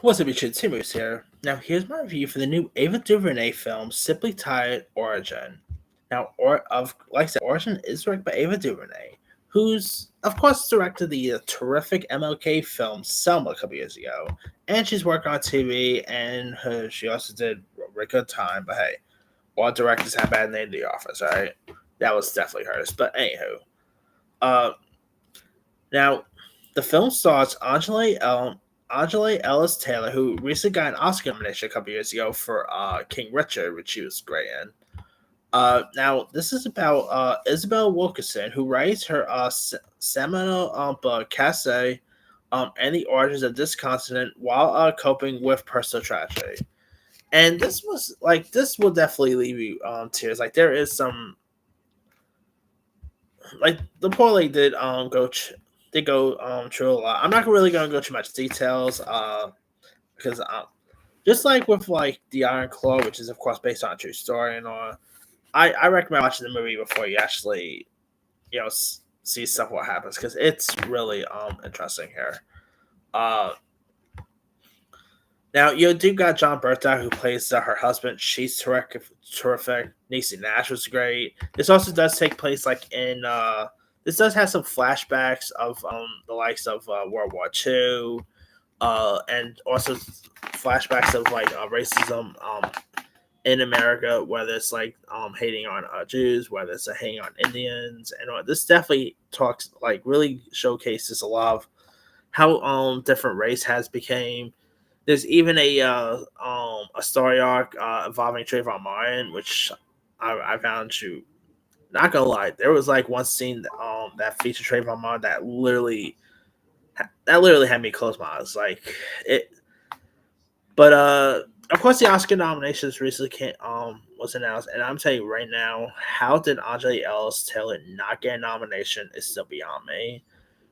What's up, YouTube? Timus here. Now, here's my review for the new Ava DuVernay film, simply titled Origin. Now, like I said, Origin is directed by Ava DuVernay, who's, of course, directed the terrific MLK film Selma a couple years ago, and she's worked on TV, and she also did Very Good Time. But hey, all directors have bad name in the office, right? That was definitely hers. But anywho, uh, now the film stars Angela Ellis Taylor, who recently got an Oscar nomination a couple years ago for King Richard, which she was great in. Now, this is about Isabel Wilkerson, who writes her seminal book, Casse, and the origins of this continent while coping with personal tragedy. And this will definitely leave you tears. Like, there is some, like, the poor lady did go through a lot. I'm not really gonna go too much details because just like with like the Iron Claw, which is of course based on a true story and all, I recommend watching the movie before you actually see stuff what happens, because it's really interesting here. Uh, Now you do got John Berta, who plays her husband. She's terrific. Terrific. Niecy Nash was great. This also does take place like in. This does have some flashbacks of the likes of World War II, and also flashbacks of like racism in America, whether it's like hating on Jews, whether it's hating on Indians, and all. This definitely talks like really showcases a lot of how different race has became. There's even a story arc involving Trayvon Martin, which I found you not gonna lie. There was like one scene that featured Trayvon Martin that literally had me close my eyes. Like it, but of course the Oscar nominations recently was announced, and I'm telling you right now, how did Angela Ellis Taylor not get a nomination is still beyond me.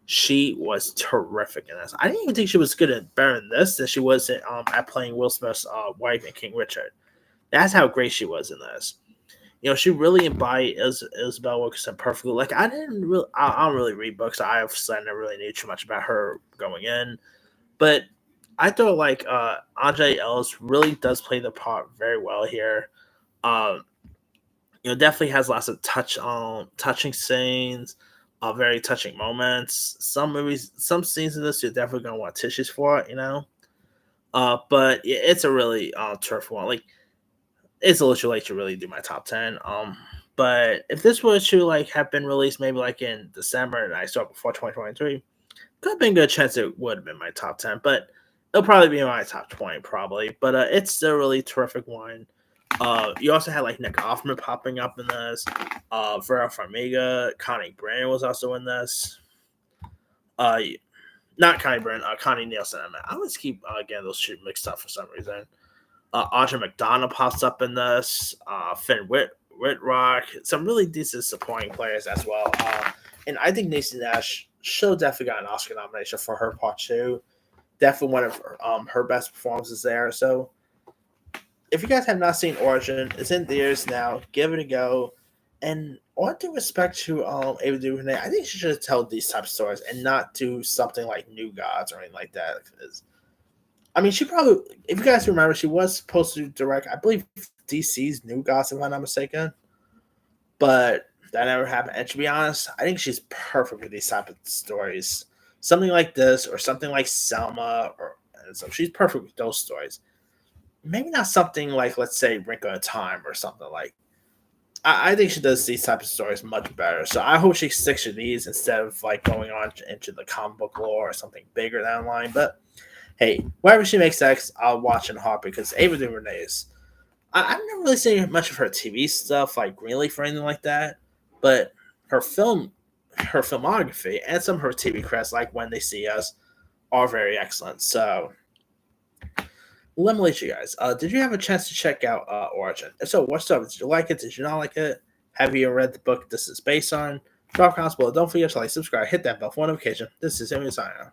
She was terrific in this. I didn't even think she was good at better in this than she was at playing Will Smith's wife in King Richard. That's how great she was in this. She really embodied Isabel Wilkerson perfectly. Like I don't really read books. I never really knew too much about her going in, but I thought like Andre Ellis really does play the part very well here. Um, definitely has lots of touching scenes, very touching moments. Some scenes in this you're definitely gonna want tissues for, but it's a really terrific one. Like it's a little too late to really do my top 10. But if this was to like have been released maybe like in December and I saw it before 2023, could have been a good chance it would have been my top 10. But it'll probably be in my top 20 probably. But it's still a really terrific one. You also had like Nick Offerman popping up in this. Vera Farmiga, Connie Brennan was also in this. Uh, Not Connie Brennan, Connie Nielsen. I always keep getting those two mixed up for some reason. Audra McDonald pops up in this. Finn Whitrock, some really decent supporting players as well. And I think Niecy Nash should definitely got an Oscar nomination for her part too. Definitely one of her best performances there. So if you guys have not seen Origin, it's in theaters now. Give it a go. And all due respect to Ava DuVernay, I think she should tell these type of stories and not do something like New Gods or anything like that. Because I mean, she probably, if you guys remember, she was supposed to direct, I believe, DC's New Gods, if I'm not mistaken. But that never happened. And to be honest, I think she's perfect for these type of stories. Something like this, or something like Selma, or so she's perfect with those stories. Maybe not something like, let's say, Wrinkle in Time or something like. I think she does these type of stories much better. So I hope she sticks to these instead of like going on into the comic book lore or something bigger down the line. But hey, wherever she makes X, I'll watch in heart because Ava DuVernay is. I've never really seen much of her TV stuff like Greenleaf or anything like that, but her filmography, and some of her TV credits like When They See Us are very excellent. So let me let you guys. Did you have a chance to check out Origin? If so, what's up? Did you like it? Did you not like it? Have you read the book this is based on? Drop comments below. Don't forget to like, subscribe, hit that bell for notification. This is Emily signing out.